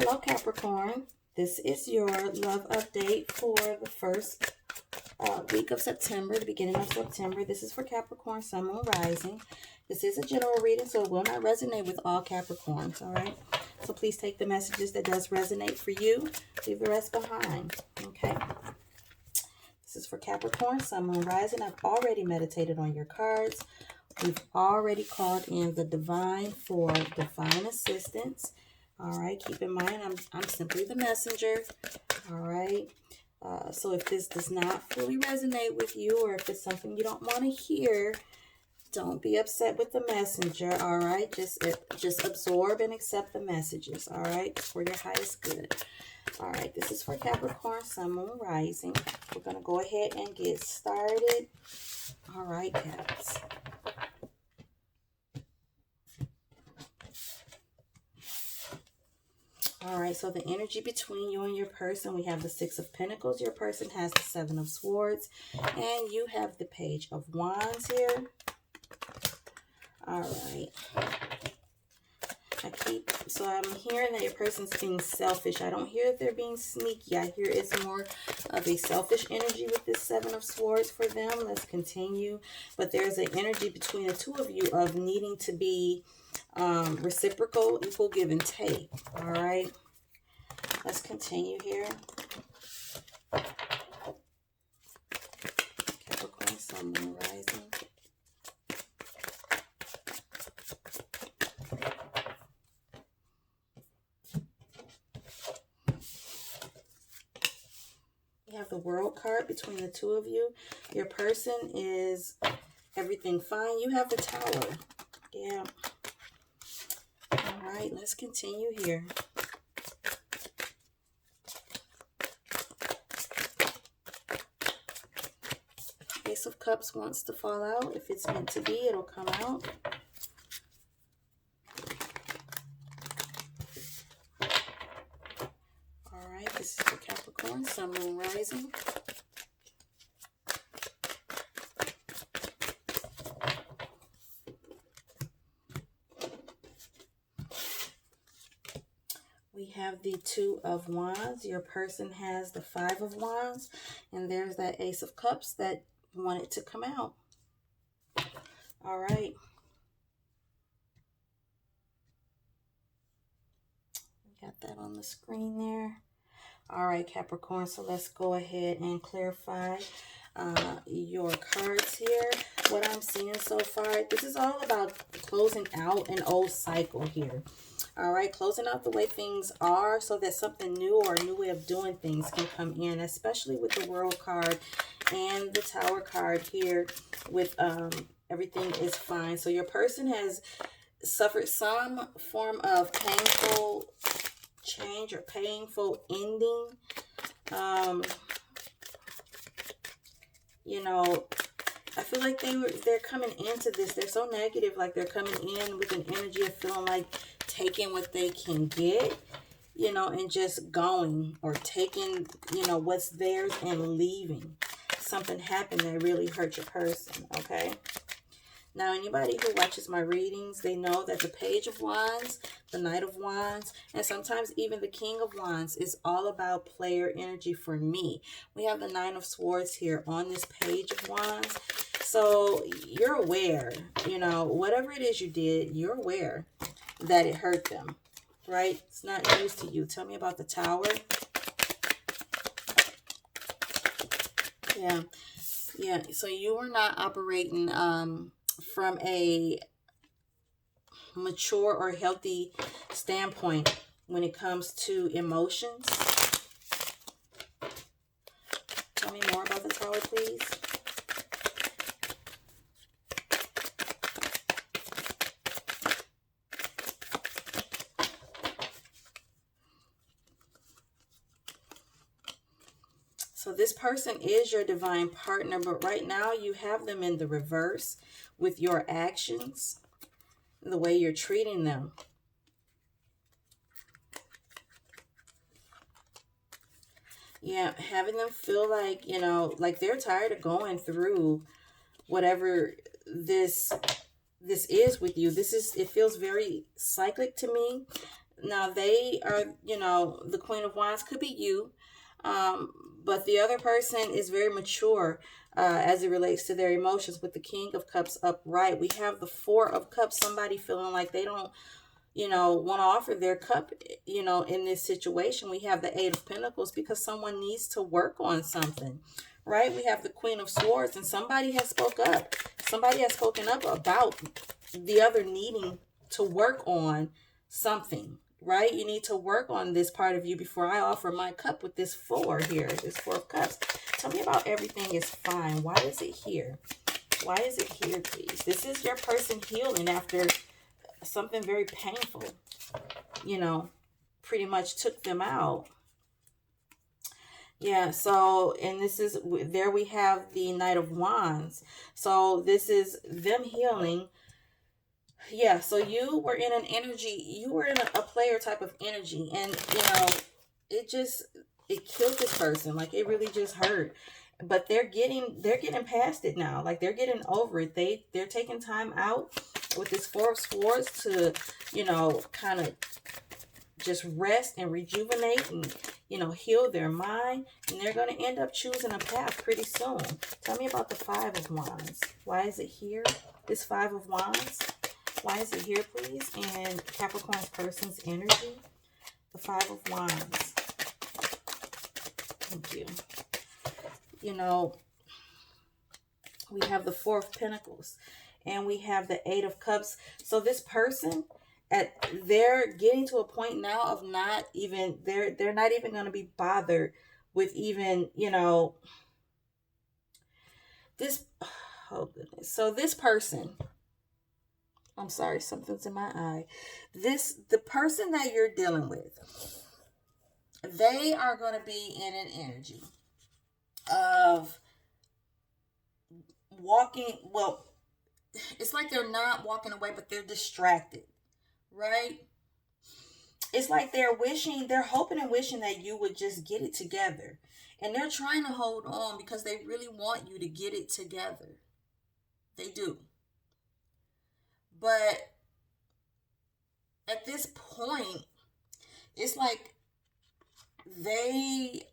Hello, Capricorn. This is your love update for the first week of September, the beginning of September. This is for Capricorn, Sun, Moon, Rising. This is a general reading, so it will not resonate with all Capricorns, all right? So please take the messages that does resonate for you. Leave the rest behind, okay? This is for Capricorn, Sun, Moon, Rising. I've already meditated on your cards. We've already called in the divine for divine assistance. All right, keep in mind, I'm simply the messenger. All right. So if this does not fully resonate with you, or if it's something you don't want to hear, don't be upset with the messenger. All right. Just absorb and accept the messages. All right. For your highest good. All right. This is for Capricorn, Sun, Moon, Rising. We're going to go ahead and get started. All right, Caps. All right, so the energy between you and your person, we have the Six of Pentacles. Your person has the Seven of Swords, and you have the Page of Wands here. All right. So I'm hearing that your person's being selfish. I don't hear that they're being sneaky. I hear it's more of a selfish energy with this Seven of Swords for them. Let's continue. But there's an energy between the two of you of needing to be reciprocal, equal give and take. All right, let's continue here. Capricorn, Sun, Moon, Rising. You have the World card between the two of you. Your person is everything fine. You have the Tower. Yeah. All right, let's continue here. Ace of Cups wants to fall out. If it's meant to be, it'll come out. All right, this is for Capricorn, Sun, Moon, Rising. We have the Two of Wands. Your person has the Five of Wands. And there's that Ace of Cups that wanted to come out. All right. Got that on the screen there. All right, Capricorn. So let's go ahead and clarify your cards here. What I'm seeing so far, this is all about closing out an old cycle here. All right, closing out the way things are so that something new or a new way of doing things can come in, especially with the World card and the Tower card here with everything is fine. So your person has suffered some form of painful change or painful ending. You know, I feel like they're coming into this. They're so negative, like they're coming in with an energy of feeling like taking what they can get, you know, and just going, or taking, you know, what's theirs and leaving. Something happened that really hurt your person, okay? Now, anybody who watches my readings, they know that the Page of Wands, the Knight of Wands, and sometimes even the King of Wands is all about player energy for me. We have the Nine of Swords here on this Page of Wands. So you're aware, you know, whatever it is you did, you're aware that it hurt them, right? It's not news to you. Tell me about the Tower. Yeah. So you are not operating from a mature or healthy standpoint when it comes to emotions. Tell me more about the Tower, please. So this person is your divine partner, but right now you have them in the reverse with your actions, the way you're treating them. Yeah, having them feel like, you know, like they're tired of going through whatever this is with you. It feels very cyclic to me. Now they are, the Queen of Wands could be you, um, but the other person is very mature as it relates to their emotions. With the King of Cups upright, we have the Four of Cups. Somebody feeling like they don't, want to offer their cup, in this situation. We have the Eight of Pentacles because someone needs to work on something, right? We have the Queen of Swords, and somebody has spoke up. Somebody has spoken up about the other needing to work on something, right? You need to work on this part of you before I offer my cup with this four here, this Four of Cups. Tell me about everything is fine. Why is it here? Why is it here, please? This is your person healing after something very painful, pretty much took them out. Yeah, so, and this is, there we have the Knight of Wands. So this is them healing. Yeah, so you were in an energy, you were in a player type of energy, and, it killed this person. Like, it really just hurt. But they're getting past it now. Like, they're getting over it. They're taking time out with this Four of Swords to, kind of just rest and rejuvenate and, heal their mind. And they're going to end up choosing a path pretty soon. Tell me about the Five of Wands. Why is it here? This Five of Wands. Why is it here, please? And Capricorn's person's energy. The Five of Wands. Thank you. We have the Four of Pentacles. And we have the Eight of Cups. So this person, they're getting to a point now of not even, they're not even going to be bothered with even, this, oh goodness. So this person, I'm sorry, something's in my eye. The person that you're dealing with, they are going to be in an energy of walking, well, it's like they're not walking away, but they're distracted, right? It's like they're hoping and wishing that you would just get it together. And they're trying to hold on because they really want you to get it together. They do. But at this point, it's like they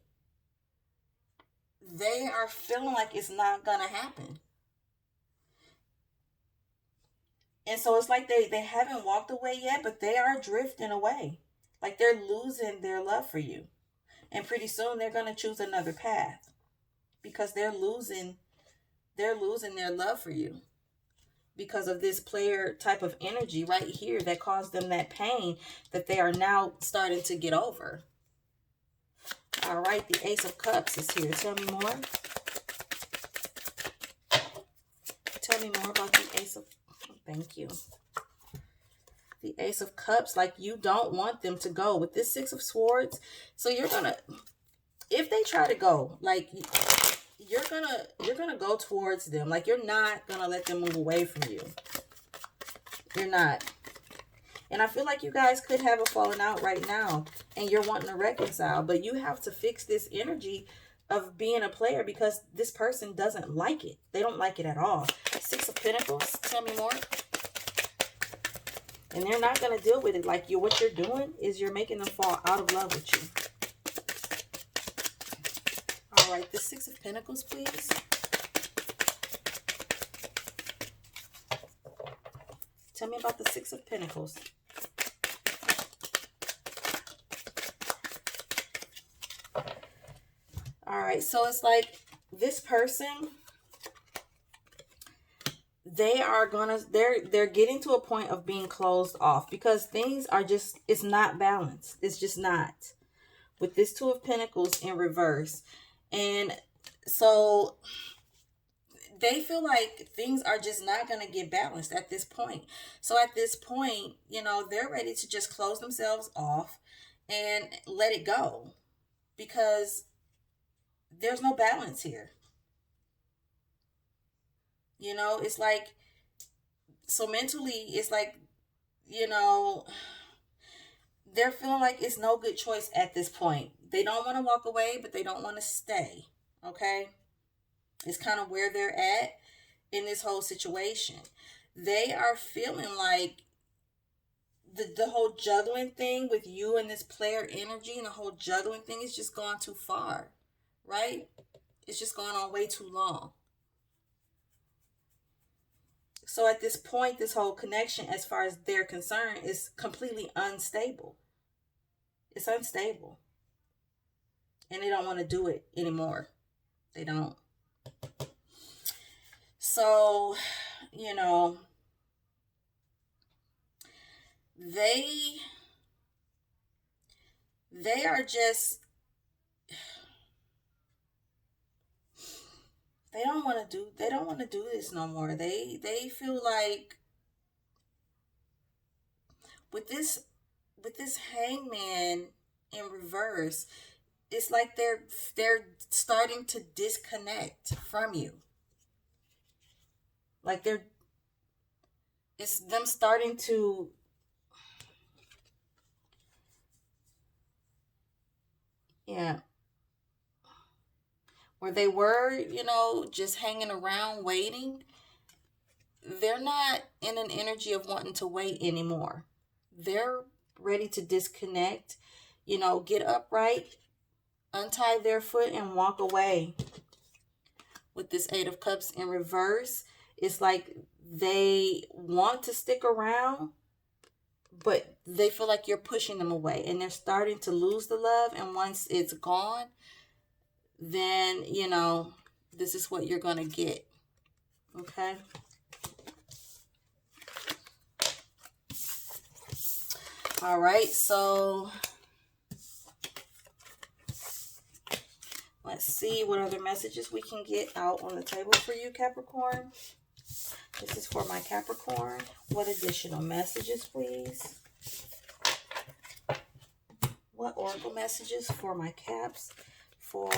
are feeling like it's not going to happen. And so it's like they haven't walked away yet, but they are drifting away. Like they're losing their love for you. And pretty soon they're going to choose another path because they're losing their love for you because of this player type of energy right here that caused them that pain that they are now starting to get over. All right, the Ace of Cups is here. Tell me more. Tell me more about the Ace of, thank you. The Ace of Cups, like you don't want them to go. With this Six of Swords, so you're gonna, if they try to go, like you're gonna go towards them. Like you're not gonna let them move away from you. You're not. And I feel like you guys could have a falling out right now and you're wanting to reconcile, but you have to fix this energy of being a player because this person doesn't like it. They don't like it at all. Six of Pentacles, tell me more. And they're not going to deal with it. Like what you're doing is you're making them fall out of love with you. All right, the Six of Pentacles, please. Tell me about the Six of Pentacles. All right, so it's like this person, they're getting to a point of being closed off because things are just, it's not balanced. It's just not. With this Two of Pentacles in reverse. And so they feel like things are just not going to get balanced at this point. So at this point, they're ready to just close themselves off and let it go because there's no balance here. It's like, so mentally, it's like, they're feeling like it's no good choice at this point. They don't want to walk away, but they don't want to stay. Okay? It's kind of where they're at in this whole situation. They are feeling like the whole juggling thing with you and this player energy, and the whole juggling thing is just gone too far, right? It's just gone on way too long. So at this point, this whole connection, as far as they're concerned, is completely unstable. It's unstable. And they don't want to do it anymore. They don't. So, you know, they are just, they don't want to do this no more. They feel like with this hangman in reverse, it's like they're starting to disconnect from you. Like it's them starting to, yeah, where they were, you know, just hanging around waiting. They're not in an energy of wanting to wait anymore. They're ready to disconnect, you know, get upright, untie their foot, and walk away. With this Eight of Cups in reverse, it's like they want to stick around, but they feel like you're pushing them away, and they're starting to lose the love. And once it's gone, then, you know, this is what you're going to get. Okay? All right, so let's see what other messages we can get out on the table for you, Capricorn. This is for my Capricorn. What additional messages, please? What oracle messages for my Caps for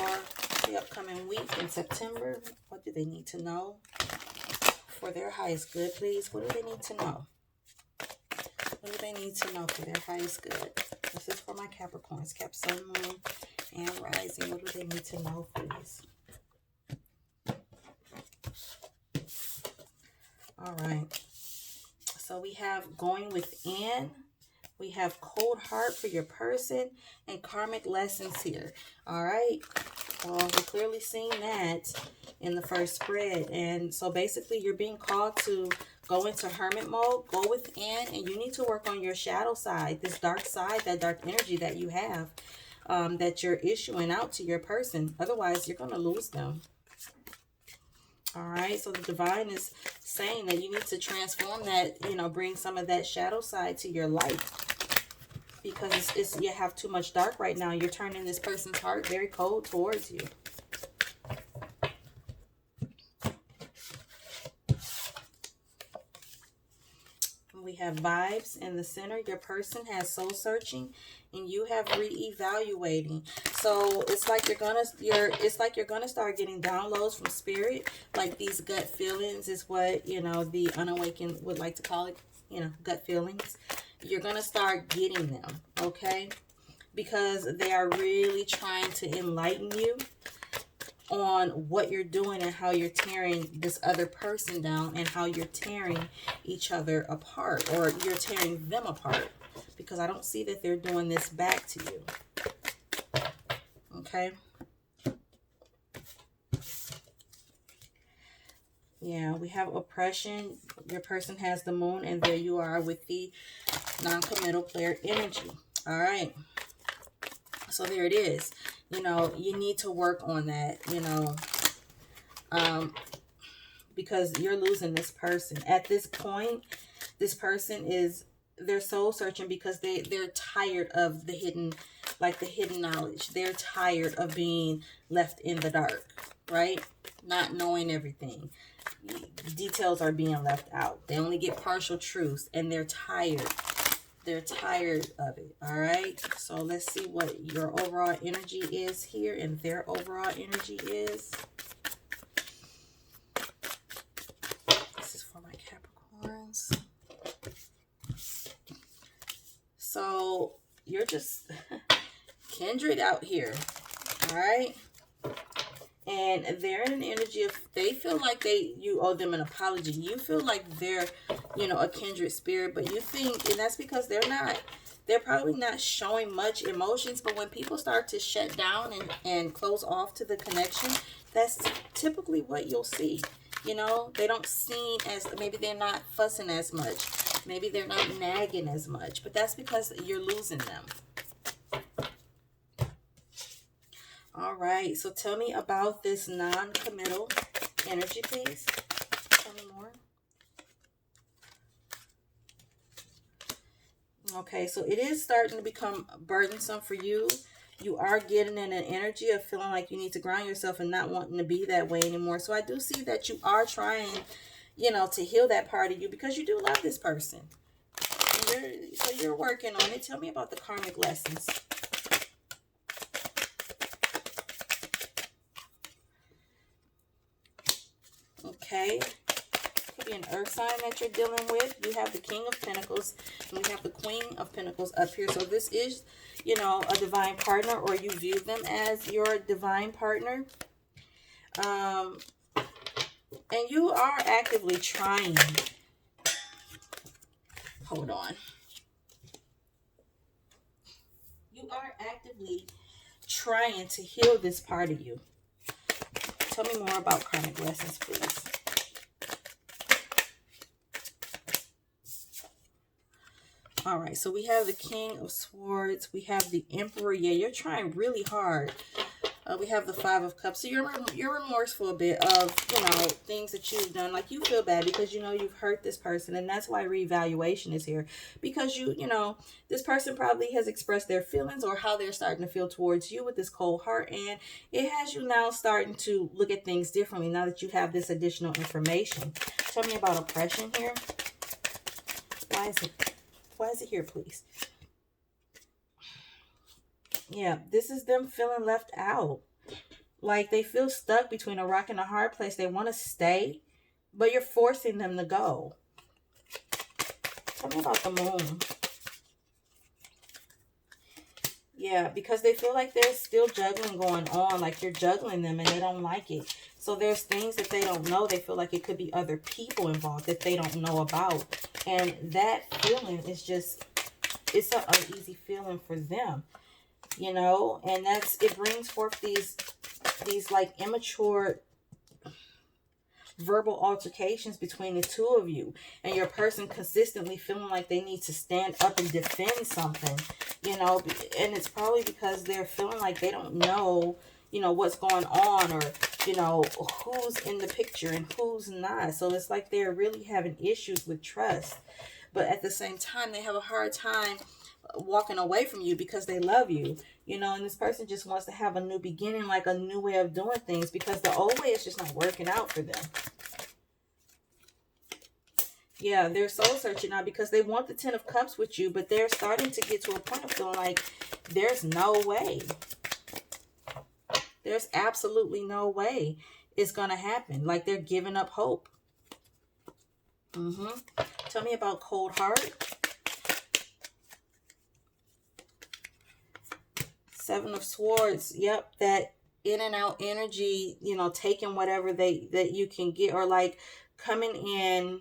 the upcoming week in September? What do they need to know for their highest good, please? What do they need to know? What do they need to know for their highest good? This is for my Capricorns, Cap, Sun, Moon, and Rising. What do they need to know, please? All right. So we have going within. We have cold heart for your person and karmic lessons here. All right. Well, we're clearly seeing that in the first spread. And so basically you're being called to go into hermit mode, go within, and you need to work on your shadow side, this dark side, that dark energy that you have, that you're issuing out to your person. Otherwise, you're going to lose them. All right, so the divine is saying that you need to transform that, you know, bring some of that shadow side to your light. Because it's you have too much dark right now. You're turning this person's heart very cold towards you. We have vibes in the center. Your person has soul searching, and you have reevaluating. So it's like you're gonna start getting downloads from spirit. Like these gut feelings is what, you know, the unawakened would like to call it. You know, gut feelings. You're gonna start getting them, okay? Because they are really trying to enlighten you on what you're doing and how you're tearing this other person down and how you're tearing each other apart, or you're tearing them apart, because I don't see that they're doing this back to you. Okay? Yeah, we have oppression. Your person has the moon, and there you are with the non-committal player energy. All right. So there it is. You know, you need to work on that, you know, because you're losing this person. At this point, this person is, they're soul searching because they're tired of the hidden, like the hidden knowledge. They're tired of being left in the dark, right? Not knowing everything. Details are being left out. They only get partial truths, and they're tired. They're tired of it. All right. So let's see what your overall energy is here and their overall energy is. This is for my Capricorns. So you're just kindred out here. All right. And they're in an energy of, they feel like you owe them an apology. You feel like they're you know, a kindred spirit. But you think, and that's because they're probably not showing much emotions. But when people start to shut down and close off to the connection, that's typically what you'll see. You know, they don't seem as, maybe they're not fussing as much. Maybe they're not nagging as much. But that's because you're losing them. All right. So tell me about this non-committal energy, please. Tell me more. Okay. So it is starting to become burdensome for you. You are getting in an energy of feeling like you need to ground yourself and not wanting to be that way anymore. So I do see that you are trying, you know, to heal that part of you because you do love this person. So you're working on it. Tell me about the karmic lessons. Okay. Could be an earth sign that you're dealing with. We have the King of Pentacles and we have the Queen of Pentacles up here. So this is, you know, a divine partner, or you view them as your divine partner. And you are actively trying. Hold on. You are actively trying to heal this part of you. Tell me more about karmic lessons, please. All right, so we have the King of Swords. We have the Emperor. Yeah, you're trying really hard. We have the Five of Cups. So you're remorseful a bit of, you know, things that you've done. Like, you feel bad because you know you've hurt this person, and that's why reevaluation is here. Because you know, this person probably has expressed their feelings or how they're starting to feel towards you with this cold heart, and it has you now starting to look at things differently now that you have this additional information. Tell me about oppression here. Why is it here, please? Yeah, this is them feeling left out. Like they feel stuck between a rock and a hard place. They want to stay, but you're forcing them to go. Tell me about the Moon. Yeah, because they feel like there's still juggling going on. Like you're juggling them and they don't like it. So there's things that they don't know. They feel like it could be other people involved that they don't know about. And that feeling is just, it's an uneasy feeling for them. You know, and it brings forth these like immature verbal altercations between the two of you, and your person consistently feeling like they need to stand up and defend something, you know, and it's probably because they're feeling like they don't know, you know, what's going on, or, you know, who's in the picture and who's not. So it's like they're really having issues with trust, but at the same time they have a hard time walking away from you because they love you, you know, and this person just wants to have a new beginning, like a new way of doing things, because the old way is just not working out for them. Yeah, they're soul searching now because they want the 10 of Cups with you, but they're starting to get to a point of feeling like there's no way. There's absolutely no way it's going to happen. Like they're giving up hope. Tell me about cold heart. Seven of Swords. Yep, that in and out energy, you know, taking whatever that you can get, or like coming in.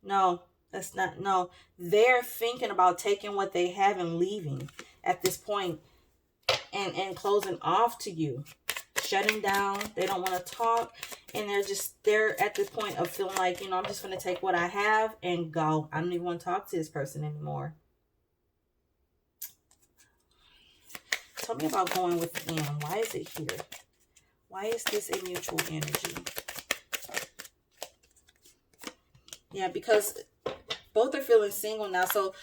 No, that's not. No, they're thinking about taking what they have and leaving at this point, and closing off to you, shutting down. They don't want to talk, and they're at the point of feeling like, you know, I'm just going to take what I have and go. I don't even want to talk to this person anymore. Tell me about going within. Why is it here? Why is this a mutual energy? Yeah, because both are feeling single now. So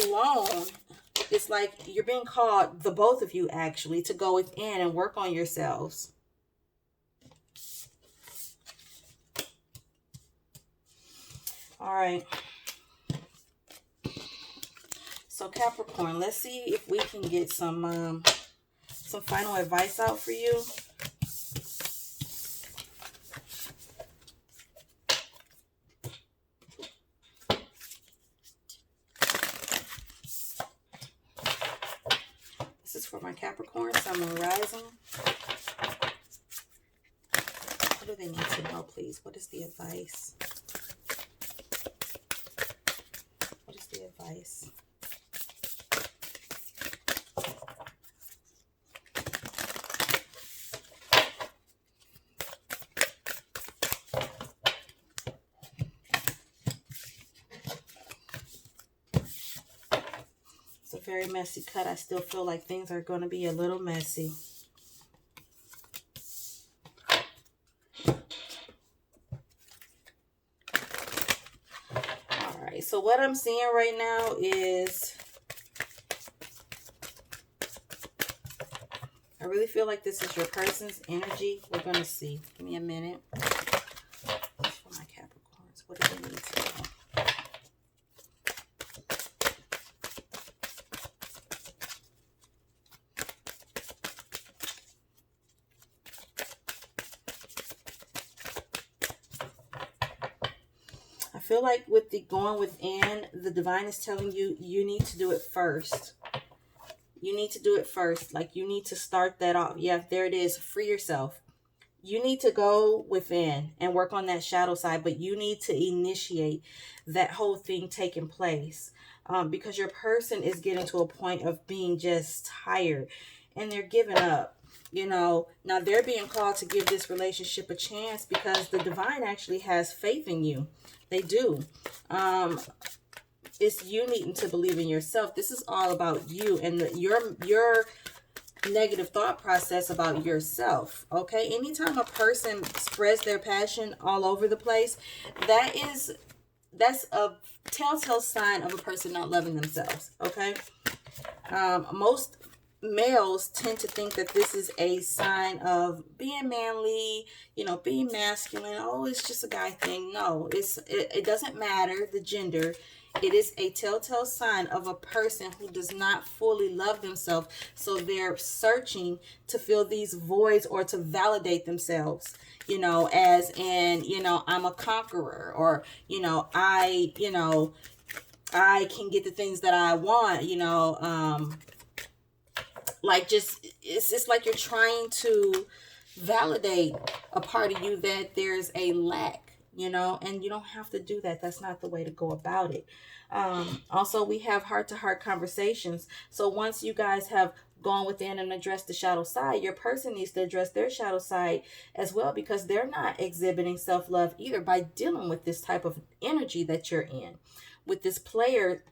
alone, it's like you're being called, the both of you actually, to go within and work on yourselves. All right. So Capricorn, let's see if we can get some final advice out for you. This is for my Capricorn, Sun, Moon, Rising. What do they need to know, please? What is the advice? advice. It's a very messy cut. I still feel like things are going to be a little messy. All right, so what I'm seeing right now is I really feel like this is your person's energy. We're going to see. Give me a minute. For my Capricorns, what do they need to know? I feel like with the going within, the divine is telling you, you need to do it first. You need to do it first. Like, you need to start that off. Yeah, there it is. Free yourself. You need to go within and work on that shadow side, but you need to initiate that whole thing taking place, because your person is getting to a point of being just tired and they're giving up. You know, now they're being called to give this relationship a chance because the divine actually has faith in you. They do. It's you needing to believe in yourself. This is all about you and your negative thought process about yourself. Okay, anytime a person spreads their passion all over the place, that's a telltale sign of a person not loving themselves. Okay, most males tend to think that this is a sign of being manly, you know, being masculine. Oh, it's just a guy thing. No, it doesn't matter the gender. It is a telltale sign of a person who does not fully love themselves. So they're searching to fill these voids or to validate themselves, you know, as in, you know, I'm a conqueror, or, you know, I can get the things that I want, you know, like it's just like you're trying to validate a part of you that there's a lack, you know, and you don't have to do that. That's not the way to go about it. Also, we have heart-to-heart conversations. So once you guys have gone within and addressed the shadow side, your person needs to address their shadow side as well, because they're not exhibiting self-love either by dealing with this type of energy that you're in. With this player,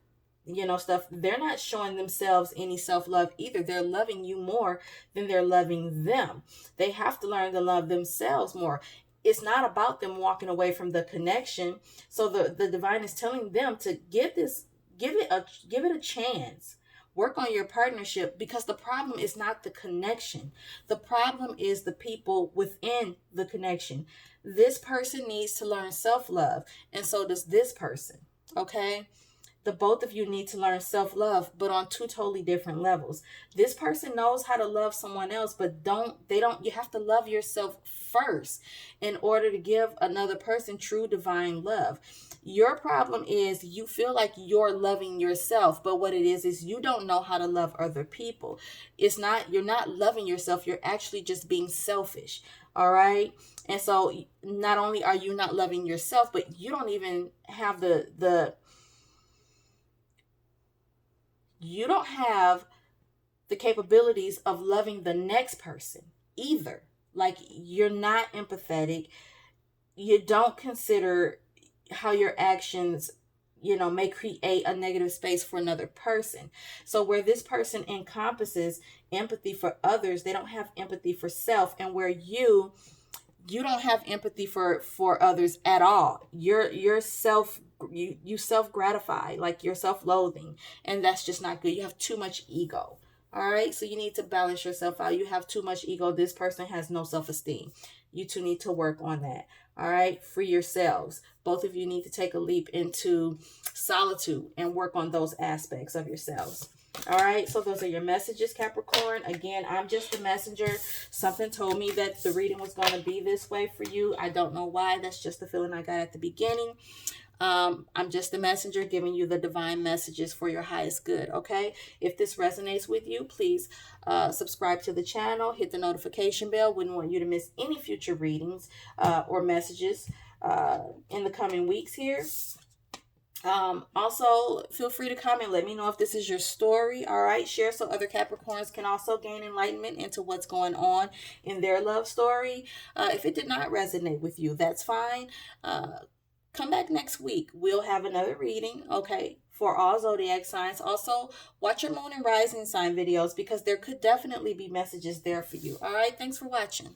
you know, stuff, they're not showing themselves any self-love either. They're loving you more than they're loving them. They have to learn to love themselves more. It's not about them walking away from the connection. So the divine is telling them to give it a chance. Work on your partnership, because the problem is not the connection. The problem is the people within the connection. This person needs to learn self-love, and so does this person. Okay? The both of you need to learn self-love, but on two totally different levels. This person knows how to love someone else, but you have to love yourself first in order to give another person true divine love. Your problem is you feel like you're loving yourself, but what it is you don't know how to love other people. You're not loving yourself, you're actually just being selfish. All right? And so not only are you not loving yourself, but you don't even have you don't have the capabilities of loving the next person either. Like, you're not empathetic. You don't consider how your actions, you know, may create a negative space for another person. So where this person encompasses empathy for others, they don't have empathy for self. And where you don't have empathy for others at all. You self-gratify, like you're self-loathing, and that's just not good. You have too much ego. All right, so you need to balance yourself out. You have too much ego. This person has no self-esteem. You two need to work on that. All right, free yourselves. Both of you need to take a leap into solitude and work on those aspects of yourselves. All right, so those are your messages, Capricorn. Again, I'm just a messenger. Something told me that the reading was going to be this way for you. I don't know why. That's just the feeling I got at the beginning. I'm just a messenger giving you the divine messages for your highest good, okay? If this resonates with you, please subscribe to the channel. Hit the notification bell. Wouldn't want you to miss any future readings or messages in the coming weeks here. Also, feel free to comment. Let me know if this is your story. All right. Share so other Capricorns can also gain enlightenment into what's going on in their love story. If it did not resonate with you, that's fine. Come back next week. We'll have another reading, okay, for all zodiac signs. Also, watch your moon and rising sign videos because there could definitely be messages there for you. All right. Thanks for watching.